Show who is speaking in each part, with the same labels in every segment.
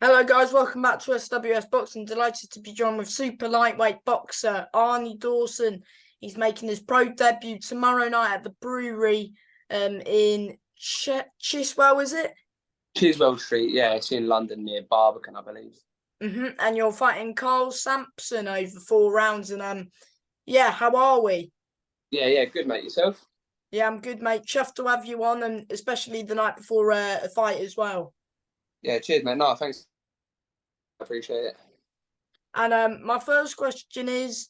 Speaker 1: Hello guys, welcome back to SWS Boxing. Delighted to be joined with super lightweight boxer Arnie Dawson. He's making his pro debut tomorrow night at the brewery in Chiswell, is it?
Speaker 2: Chiswell Street, yeah, it's in London near Barbican, I believe.
Speaker 1: And you're fighting Karl Sampson over 4 rounds. And yeah, how are we?
Speaker 2: Yeah, good, mate. Yourself?
Speaker 1: Yeah, I'm good, mate. Chuffed to have you on, and especially the night before a fight as well.
Speaker 2: Yeah, cheers, mate. No, thanks. I appreciate it.
Speaker 1: And my first question is,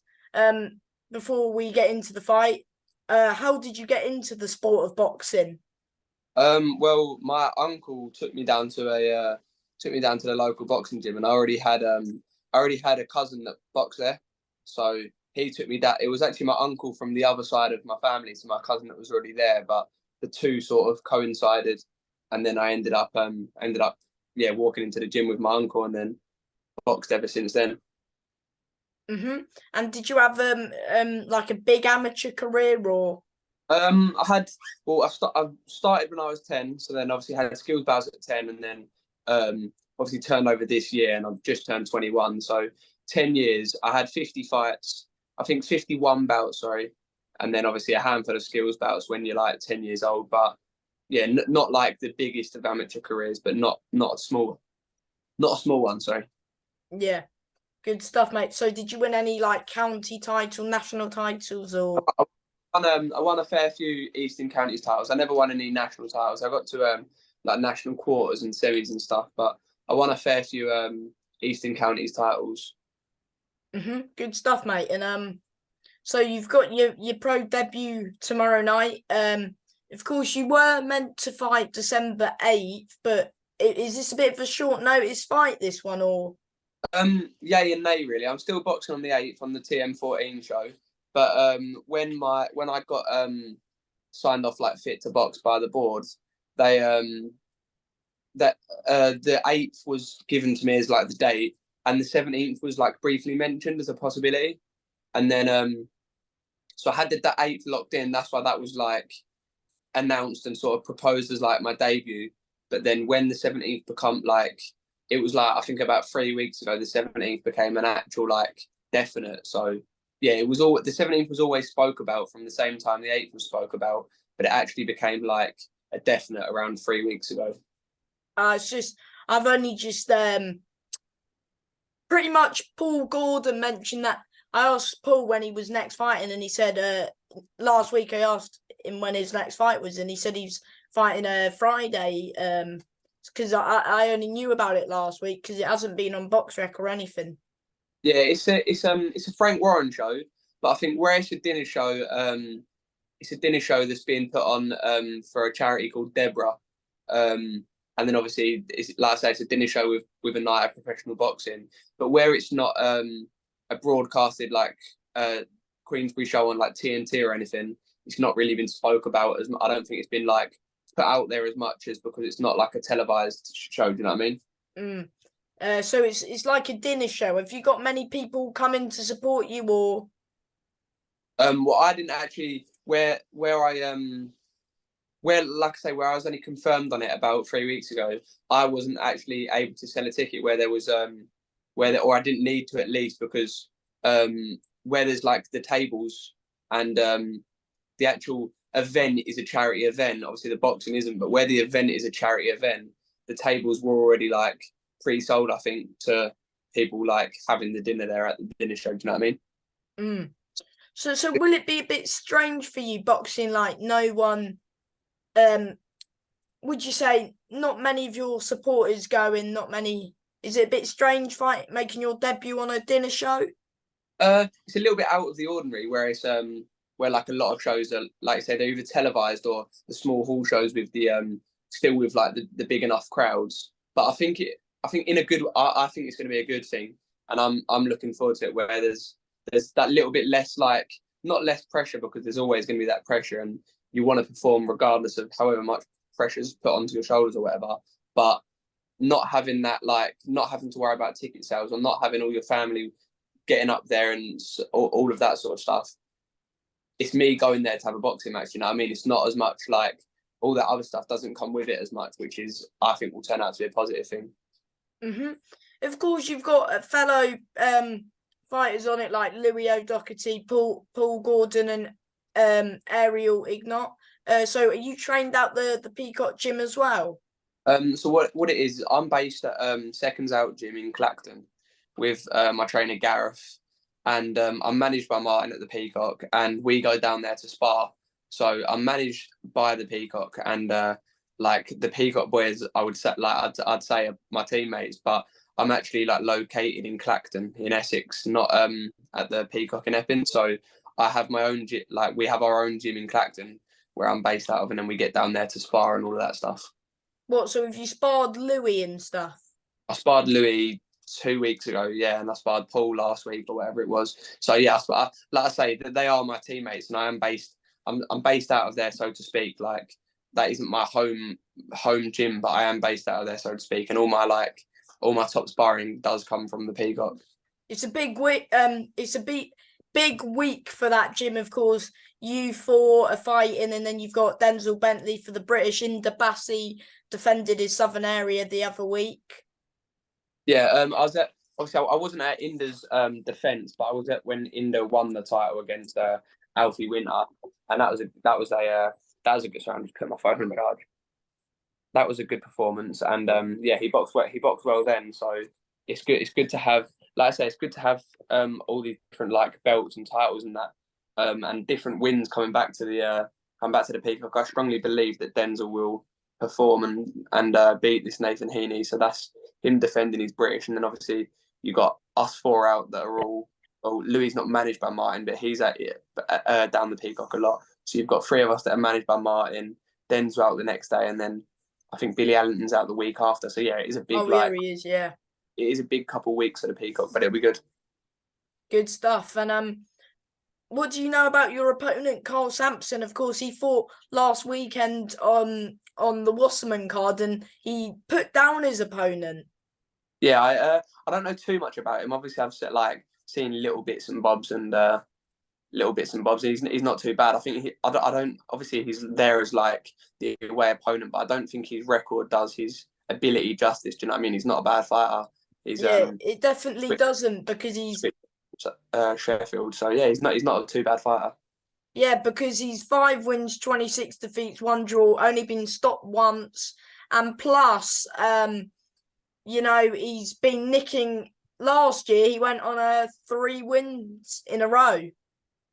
Speaker 1: before we get into the fight, how did you get into the sport of boxing?
Speaker 2: Well, my uncle took me down to the local boxing gym, and I already had a cousin that boxed there, so he took me that. It was actually my uncle from the other side of my family, so my cousin that was already there, but the two sort of coincided, and then I ended up walking into the gym with my uncle, and then boxed ever since then.
Speaker 1: And did you have like a big amateur career or?
Speaker 2: I had I started when I was 10, so then obviously had skills bouts at 10, and then obviously turned over this year, and I've just turned 21. So 10 years, I had 50 fights, I think 51 bouts, sorry, and then obviously a handful of skills bouts when you're like 10 years old. But yeah, not like the biggest of amateur careers, but not a small one, sorry.
Speaker 1: Yeah, good stuff, mate. So did you win any like county title, national titles or?
Speaker 2: I won a fair few Eastern Counties titles. I never won any national titles. I got to like national quarters and semis and stuff, but I won a fair few Eastern Counties titles.
Speaker 1: Good stuff, mate. And so you've got your pro debut tomorrow night. Of course you were meant to fight December 8th, but is this a bit of a short notice fight, this one, or?
Speaker 2: Yay and nay, really. I'm still boxing on the 8th on the TM14 show, but when I got signed off like fit to box by the board, they that the 8th was given to me as like the date, and the 17th was like briefly mentioned as a possibility, and then so I had the 8th locked in. That's why that was like announced and sort of proposed as like my debut. But then when the 17th become like, it was like I think about 3 weeks ago, the 17th became an actual like definite. So yeah, it was all the 17th was always spoke about from the same time the 8th was spoke about, but it actually became like a definite around 3 weeks ago.
Speaker 1: It's just I've only just pretty much Paul Gordon mentioned that. I asked Paul when he was next fighting, and he said last week I asked him when his next fight was, and he said he's fighting Friday. Because I only knew about it last week because it hasn't been on BoxRec or anything.
Speaker 2: Yeah, it's a Frank Warren show, but I think where it's a dinner show that's being put on for a charity called Deborah. And then obviously it's like I say, it's a dinner show with a night of professional boxing. But where it's not a broadcasted like Queensbury show on like TNT or anything, it's not really been spoke about as much. I don't think it's been like put out there as much as because it's not like a televised show. Do you know what I mean?
Speaker 1: So it's like a dinner show. Have you got many people coming to support you, or?
Speaker 2: Well, I didn't actually where like I say where I was only confirmed on it about 3 weeks ago. I wasn't actually able to sell a ticket where there was or I didn't need to, at least, because where there's like the tables and the actual event is a charity event. Obviously, the boxing isn't, but where the event is a charity event, the tables were already like pre-sold, I think, to people like having the dinner there at the dinner show. Do you know what I mean?
Speaker 1: Mm. So will it be a bit strange for you boxing like no one? Would you say not many of your supporters going? Not many. Is it a bit strange fight making your debut on a dinner show?
Speaker 2: It's a little bit out of the ordinary, whereas where like a lot of shows are, like I say, they're either televised or the small hall shows with the still with like the big enough crowds. But I think in a good, I think it's going to be a good thing, and I'm looking forward to it. Where there's that little bit less, like, not less pressure, because there's always going to be that pressure, and you want to perform regardless of however much pressure is put onto your shoulders or whatever. But not having that, like, not having to worry about ticket sales, or not having all your family getting up there and all of that sort of stuff. It's me going there to have a boxing match. You know what I mean? It's not as much like all that other stuff doesn't come with it as much, which is, I think, will turn out to be a positive thing.
Speaker 1: Hmm. Of course, you've got fellow fighters on it like Louis O'Doherty, Paul Gordon, and Ariel Ignat. So, are you trained out the Peacock Gym as well?
Speaker 2: So what it is, I'm based at Seconds Out Gym in Clacton with my trainer Gareth, and I'm managed by Martin at the Peacock, and we go down there to spar. So I'm managed by the Peacock, and like the Peacock boys, I would say I'd say are my teammates, but I'm actually like located in Clacton in Essex, not at the Peacock in Epping. So I have my own gym, like we have our own gym in Clacton where I'm based out of, and then we get down there to spar and all of that stuff.
Speaker 1: What? So, have you sparred Louis and stuff?
Speaker 2: I sparred Louis 2 weeks ago, yeah, and I sparred Paul last week or whatever it was. So yeah, like I say, they are my teammates, and I'm based out of there, so to speak. Like that isn't my home gym, but I am based out of there, so to speak. And all my top sparring does come from the Peacock.
Speaker 1: It's a big week. It's a big week for that gym. Of course, you four are fighting, and then you've got Denzel Bentley for the British. Inder Bassi defended his southern area the other week.
Speaker 2: Yeah, I was at obviously I wasn't at Inder's defense, but I was at when Inder won the title against Alfie Winter, and that was a good sound. Just put my phone in my charge. That was a good performance, and yeah, he boxed well then. So it's good. It's good to have, like I say, it's good to have all these different like belts and titles and that, and different wins coming back to the Peacock. I strongly believe that Denzel will perform and beat this Nathan Heaney. So that's him defending his British, and then obviously you got us four out that are all. Well, Louis not managed by Martin, but he's at down the Peacock a lot. So you've got three of us that are managed by Martin. Denzel out the next day, and then I think Billy Allen's out the week after. So yeah, it is a big
Speaker 1: Yeah, he is. Yeah,
Speaker 2: it is a big couple of weeks at the Peacock, but it'll be good.
Speaker 1: good stuff. And what do you know about your opponent, Karl Sampson? Of course, he fought last weekend on the Wasserman card, and he put down his opponent.
Speaker 2: Yeah, I don't know too much about him. Obviously, I've seen little bits and bobs and little bits and bobs. He's not too bad. I think I don't. Obviously, he's there as like the away opponent, but I don't think his record does his ability justice. Do you know what I mean? He's not a bad fighter. He's
Speaker 1: It definitely doesn't because he's
Speaker 2: Sheffield. So yeah, he's not a too bad fighter.
Speaker 1: because he's 5 wins, 26 defeats, 1 draw, only been stopped once, and plus, he's been nicking. Last year, he went on 3 wins in a row.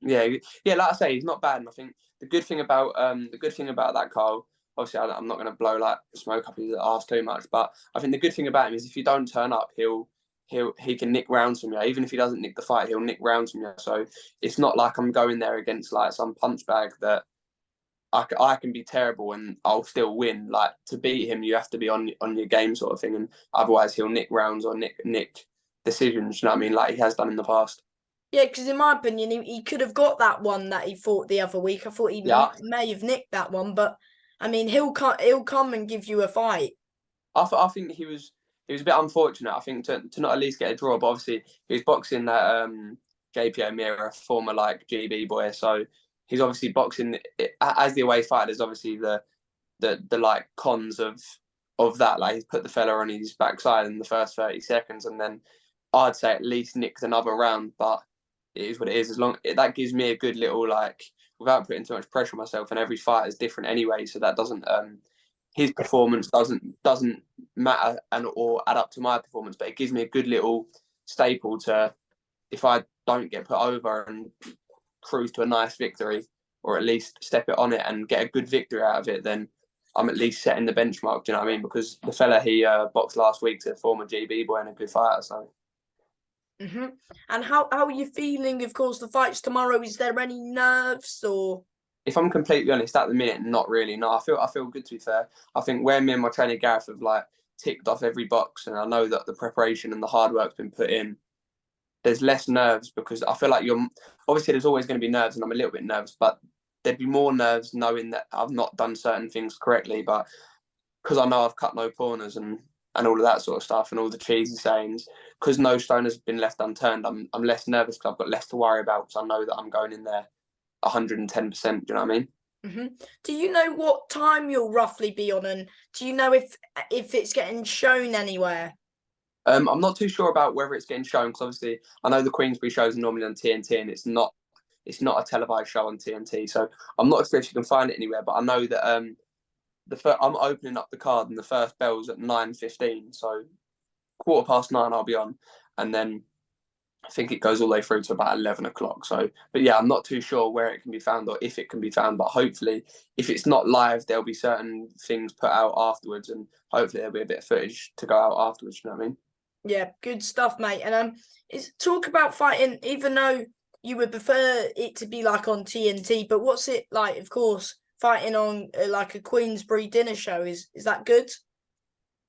Speaker 2: Yeah, yeah. Like I say, he's not bad, and I think the good thing about that, Carl. Obviously, I'm not going to blow like smoke up his arse too much, but I think the good thing about him is if you don't turn up, he can nick rounds from you. Even if he doesn't nick the fight, he'll nick rounds from you. So it's not like I'm going there against like some punch bag that I can be terrible and I'll still win. Like to beat him, you have to be on your game sort of thing, and otherwise he'll nick rounds or nick decisions. You know what I mean? Like he has done in the past.
Speaker 1: Yeah, because in my opinion, he could have got that one that he fought the other week. I thought he may have nicked that one, but I mean, he'll come and give you a fight.
Speaker 2: I think he was a bit unfortunate. I think to not at least get a draw, but obviously he was boxing that JP O'Meara, former like GB boy, so he's obviously boxing as the away fighter. There's obviously the like cons of that. Like he's put the fella on his backside in the first 30 seconds, and then I'd say at least nicked another round, but it is what it is. That gives me a good little like without putting too much pressure on myself. And every fight is different anyway, so that doesn't his performance doesn't matter or add up to my performance. But it gives me a good little staple to if I don't get put over and cruise to a nice victory, or at least step it on it and get a good victory out of it, then I'm at least setting the benchmark. Do you know what I mean? Because the fella he boxed last week to a former GB boy and a good fighter, so.
Speaker 1: Mm-hmm. And how are you feeling? Of course, the fight's tomorrow. Is there any nerves or?
Speaker 2: If I'm completely honest, at the minute, not really. No, I feel good to be fair. I think where me and my trainer Gareth have like ticked off every box, and I know that the preparation and the hard work's been put in. There's less nerves because I feel like you're obviously there's always going to be nerves, and I'm a little bit nervous, but there'd be more nerves knowing that I've not done certain things correctly, but because I know I've cut no corners and all of that sort of stuff and all the cheesy sayings, because no stone has been left unturned, I'm less nervous because I've got less to worry about because I know that I'm going in there 110%. Do you know what I mean?
Speaker 1: Mm-hmm. Do you know what time you'll roughly be on, and do you know if it's getting shown anywhere?
Speaker 2: I'm not too sure about whether it's getting shown because obviously I know the Queensbury shows are normally on TNT and it's not a televised show on TNT. So I'm not sure if you can find it anywhere, but I know that I'm opening up the card and the first bell's at 9:15. So 9:15 I'll be on, and then I think it goes all the way through to about 11 o'clock. So, but yeah, I'm not too sure where it can be found or if it can be found. But hopefully, if it's not live, there'll be certain things put out afterwards, and hopefully there'll be a bit of footage to go out afterwards. You know what I mean?
Speaker 1: Yeah, good stuff, mate. And is talk about fighting. Even though you would prefer it to be like on TNT, but what's it like? Of course, fighting on like a Queensbury dinner show is that good?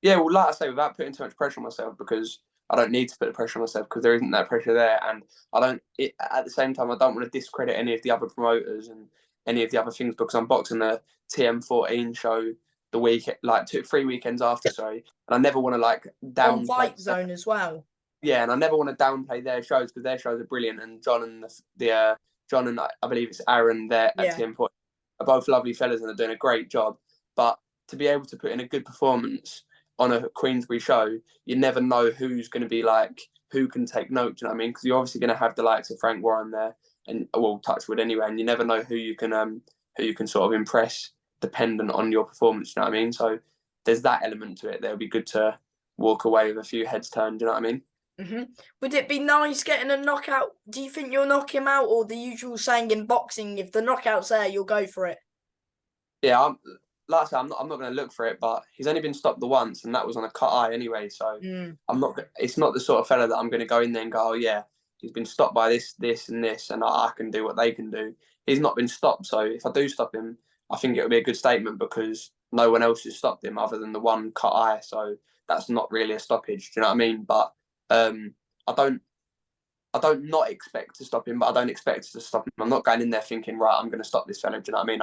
Speaker 2: Yeah, well, like I say, without putting too much pressure on myself, because I don't need to put the pressure on myself because there isn't that pressure there, and I don't. At the same time, I don't want to discredit any of the other promoters and any of the other things because I'm boxing the TM14 show the week, like 3 weekends after, sorry, and I never want to like
Speaker 1: On
Speaker 2: downplay.
Speaker 1: Fight Zone as well.
Speaker 2: Yeah, and I never want to downplay their shows because their shows are brilliant, and John and I believe it's Aaron there at
Speaker 1: Yeah.
Speaker 2: TM14 are both lovely fellas and are doing a great job, but to be able to put in a good performance on a Queensbury show, you never know who's going to be like, who can take note. Do you know what I mean? Because you're obviously going to have the likes of Frank Warren there, and well, Touchwood anyway, and you never know who you can sort of impress dependent on your performance. Do you know what I mean? So there's that element to it. That'll be good to walk away with a few heads turned. Do you know what I mean?
Speaker 1: Would it be nice getting a knockout? Do you think you'll knock him out, or the usual saying in boxing, if the knockout's there, you'll go for it?
Speaker 2: Yeah, like I said, I'm not going to look for it, but he's only been stopped the once, and that was on a cut eye anyway. So I'm not. It's not the sort of fella that I'm going to go in there and go, oh yeah, he's been stopped by this, and this, and I can do what they can do. He's not been stopped, so if I do stop him, I think it'll be a good statement because no one else has stopped him other than the one cut eye. So that's not really a stoppage. Do you know what I mean? But I don't not expect to stop him, but I don't expect to stop him. I'm not going in there thinking, right, I'm going to stop this fella. Do you know what I mean?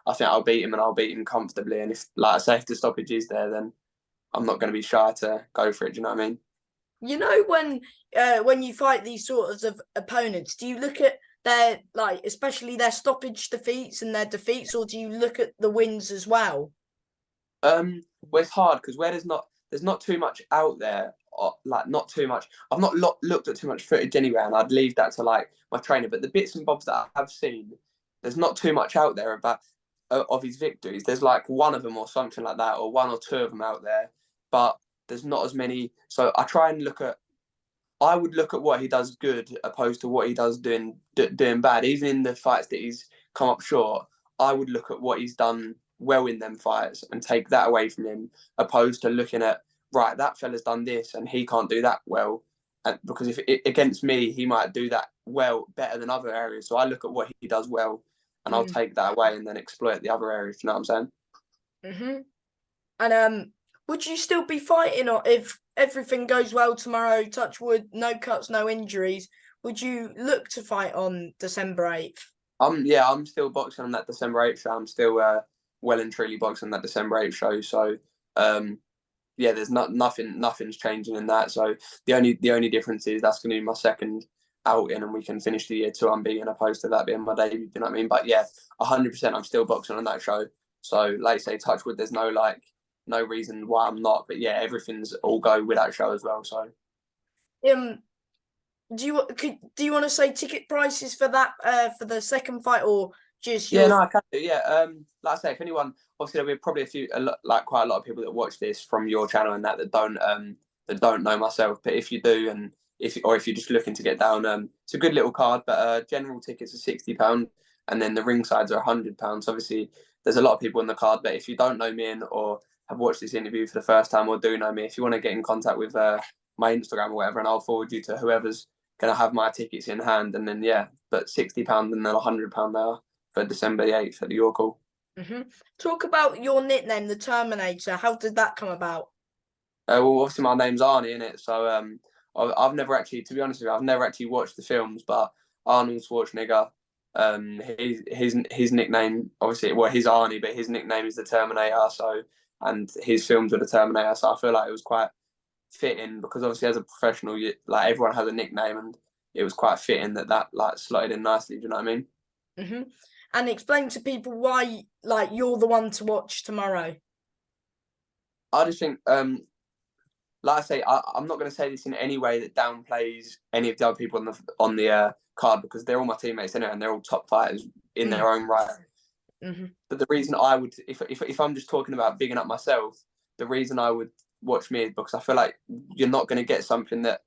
Speaker 2: I think I'll beat him and I'll beat him comfortably. And if, like I say, if the stoppage is there, then I'm not going to be shy to go for it. Do you know what I mean?
Speaker 1: You know, when you fight these sorts of opponents, do you look at their, like, especially their stoppage defeats and their defeats, or do you look at the wins as well?
Speaker 2: Well, it's hard because where there's not too much out there. Like not too much. I've not looked at too much footage anywhere, and I'd leave that to like my trainer. But the bits and bobs that I have seen, there's not too much out there about of his victories. There's like one of them or something like that, or one or two of them out there, but there's not as many. So I try and I would look at what he does good opposed to what he does doing bad. Even in the fights that he's come up short, I would look at what he's done well in them fights and take that away from him, opposed to looking at, right, that fella's done this and he can't do that well. And because if against me, he might do that well better than other areas. So I look at what he does well, and I'll take that away and then exploit the other areas. You know what I'm
Speaker 1: saying? And would you still be fighting, or if everything goes well tomorrow, touch wood, no cuts, no injuries, would you look to fight on December 8th?
Speaker 2: I'm still boxing on that December 8th show. I'm still well and truly boxing on that December 8th show. So yeah, there's nothing's changing in that. So the only difference is that's gonna be my second outing and we can finish the year 2 unbeaten opposed to that being my debut. You know what I mean? But yeah, 100% I'm still boxing on that show. So like say touch wood, there's no reason why I'm not, but yeah, everything's all go with that show as well. So,
Speaker 1: do you want to say ticket prices for that for the second fight, or just
Speaker 2: yeah, no, I can do. Yeah, like I say, if anyone, obviously there'll be probably quite a lot of people that watch this from your channel and that don't know myself. But if you do, and if you're just looking to get down, it's a good little card. But general tickets are £60, and then the ring sides are £100. Obviously, there's a lot of people in the card, but if you don't know me or have watched this interview for the first time or do know me, if you want to get in contact with my Instagram or whatever, and I'll forward you to whoever's going to have my tickets in hand. And then yeah, but £60 and then £100 there for December the 8th at the York Hall.
Speaker 1: Talk about your nickname, the Terminator. How did that come about?
Speaker 2: Well, obviously my name's Arnie, innit? So I've never actually, to be honest with you, I've never actually watched the films, but Arnold Schwarzenegger, his nickname, obviously, well, he's Arnie, but his nickname is the Terminator. So, and his films were the Terminator. So I feel like it was quite fitting because obviously as a professional, like everyone has a nickname, and it was quite fitting that like slotted in nicely. Do you know what I mean?
Speaker 1: And explain to people why, like, you're the one to watch tomorrow.
Speaker 2: I just think like I say, I'm not going to say this in any way that downplays any of the other people on the card, because they're all my teammates anyway, and they're all top fighters in their own right.
Speaker 1: Mm-hmm.
Speaker 2: But the reason I would, if I'm just talking about bigging up myself, the reason I would watch me is because I feel like you're not going to get something that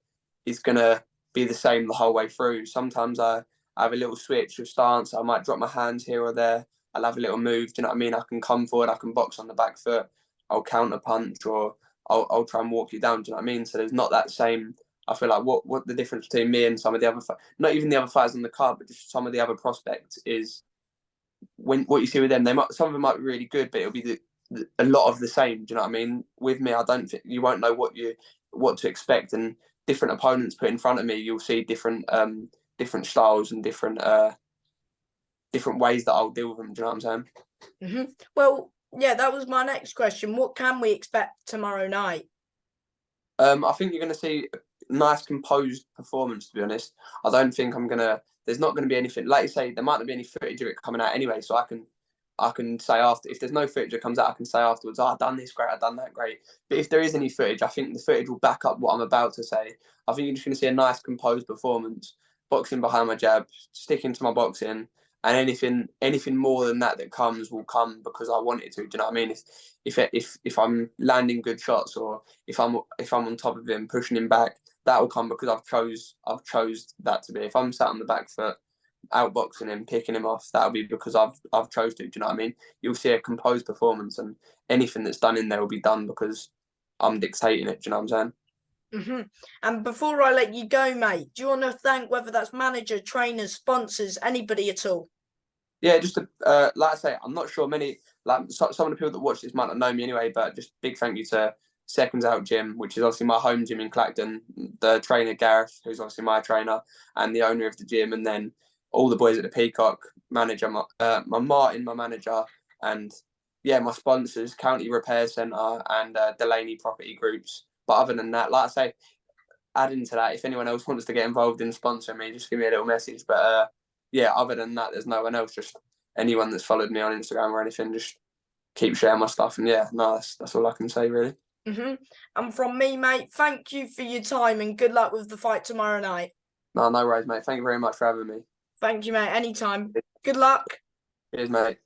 Speaker 2: is going to be the same the whole way through. Sometimes I have a little switch of stance. I might drop my hands here or there. I'll have a little move. Do you know what I mean? I can come forward. I can box on the back foot. I'll counter punch, or I'll try and walk you down. Do you know what I mean? So there's not that same. I feel like what the difference between me and some of the other, not even the other fighters on the card, but just some of the other prospects is, when what you see with them, some of them might be really good, but it'll be a lot of the same. Do you know what I mean? With me, I don't think you won't know what to expect, and different opponents put in front of me, you'll see different styles and different ways that I'll deal with them. Do you know what I'm saying?
Speaker 1: Mm-hmm. Well, yeah, that was my next question. What can we expect tomorrow night?
Speaker 2: I think you're going to see a nice composed performance, to be honest. I don't think there's not going to be anything, like you say, there might not be any footage of it coming out anyway, so I can say after, if there's no footage that comes out, I can say afterwards, I've done this great, I've done that great. But if there is any footage, I think the footage will back up what I'm about to say. I think you're just going to see a nice composed performance, boxing behind my jab, sticking to my boxing, and anything more than that comes will come because I want it to. Do you know what I mean? If I'm landing good shots, or if I'm on top of him, pushing him back, that will come because I've chose that to be. If I'm sat on the back foot, outboxing him, picking him off, that'll be because I've chose to. Do you know what I mean? You'll see a composed performance, and anything that's done in there will be done because I'm dictating it. Do you know what I'm saying?
Speaker 1: Mm-hmm. And before I let you go, mate, do you want to thank, whether that's manager, trainers, sponsors, anybody at all?
Speaker 2: Yeah, just like I say, I'm not sure many, like some of the people that watch this might not know me anyway, but just big thank you to Seconds Out Gym, which is obviously my home gym in Clacton, the trainer Gareth, who's obviously my trainer and the owner of the gym, and then all the boys at the Peacock, manager, my Martin, my manager, and yeah, my sponsors, County Repair Centre and Delaney Property Groups. But other than that, like I say, adding to that, if anyone else wants to get involved in sponsoring me, just give me a little message. But yeah, other than that, there's no one else. Just anyone that's followed me on Instagram or anything, just keep sharing my stuff. And yeah, no, that's all I can say, really.
Speaker 1: Mm-hmm. And from me, mate, thank you for your time and good luck with the fight tomorrow night.
Speaker 2: No worries, mate. Thank you very much for having me.
Speaker 1: Thank you, mate. Anytime. Good luck.
Speaker 2: Cheers, mate.